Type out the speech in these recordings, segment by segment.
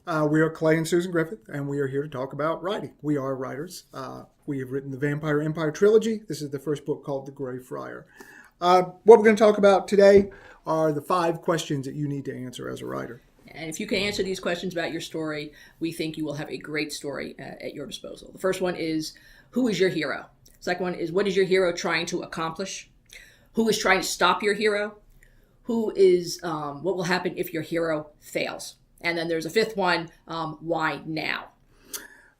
We are Clay and Susan Griffith, and we are here to talk about writing. We are writers. We have written the Vampire Empire trilogy. This is the first book called The Grey Friar. What we're going to talk about today are the 5 questions that you need to answer as a writer. And if you can answer these questions about your story, we think you will have a great story at your disposal. The first one is, who is your hero? The second one is, what is your hero trying to accomplish? Who is trying to stop your hero? Who is, what will happen if your hero fails? And then there's a fifth one, why now?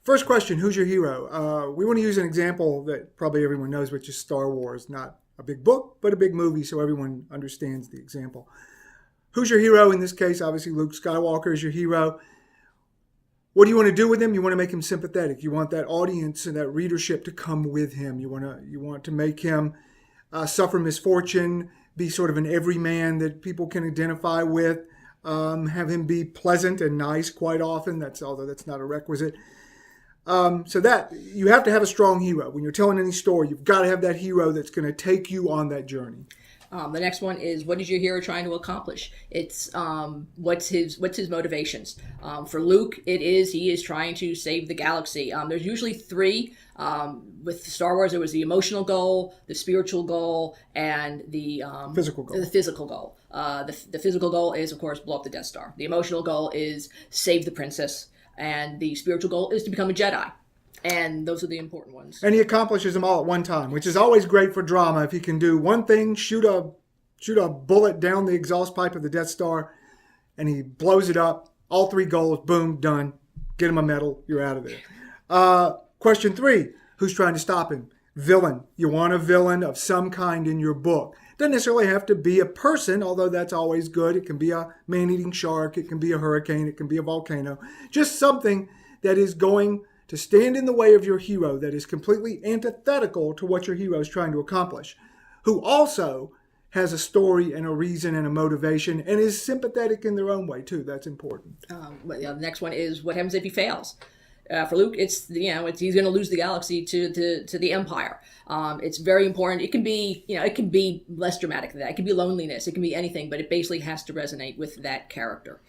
First question, who's your hero? We want to use an example that probably everyone knows, which is Star Wars. Not a big book, but a big movie, so everyone understands the example. Who's your hero? In this case, obviously Luke Skywalker is your hero. What do you want to do with him? You want to make him sympathetic. You want that audience and that readership to come with him. You want to make him suffer misfortune, be sort of an everyman that people can identify with. Have him be pleasant and nice quite often. Although that's not a requisite. So that you have to have a strong hero. When you're telling any story, you've got to have that hero that's going to take you on that journey. The next one is, what is your hero trying to accomplish? It's what's his motivations. For Luke, he is trying to save the galaxy. There's usually 3. With Star Wars, there was the emotional goal, the spiritual goal, and the physical goal. The physical goal. The physical goal is, of course, blow up the Death Star. The emotional goal is save the princess, and the spiritual goal is to become a Jedi. And those are the important ones. And he accomplishes them all at one time, which is always great for drama. If he can do one thing, shoot a bullet down the exhaust pipe of the Death Star, and he blows it up, all 3 goals, boom, done. Get him a medal, you're out of there. Question 3, who's trying to stop him? Villain. You want a villain of some kind in your book. Doesn't necessarily have to be a person, although that's always good. It can be a man-eating shark. It can be a hurricane. It can be a volcano. Just something that is going to stand in the way of your hero, that is completely antithetical to what your hero is trying to accomplish, who also has a story and a reason and a motivation and is sympathetic in their own way too. That's important. The next one is, what happens if he fails? For Luke, he's going to lose the galaxy to the Empire. It's very important. It can be less dramatic than that. It can be loneliness. It can be anything, but it basically has to resonate with that character.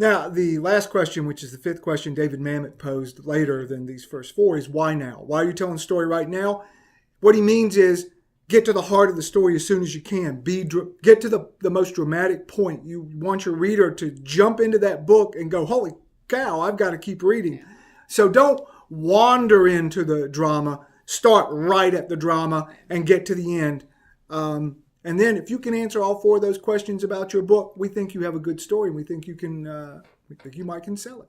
Now, the last question, which is the 5th question David Mamet posed later than these first 4, is why now? Why are you telling the story right now? What he means is get to the heart of the story as soon as you can. Get to the most dramatic point. You want your reader to jump into that book and go, holy cow, I've got to keep reading. So don't wander into the drama. Start right at the drama and get to the end. And then if you can answer all 4 of those questions about your book, we think you have a good story, and we think you might can sell it.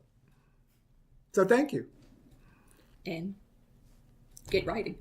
So thank you. And get writing.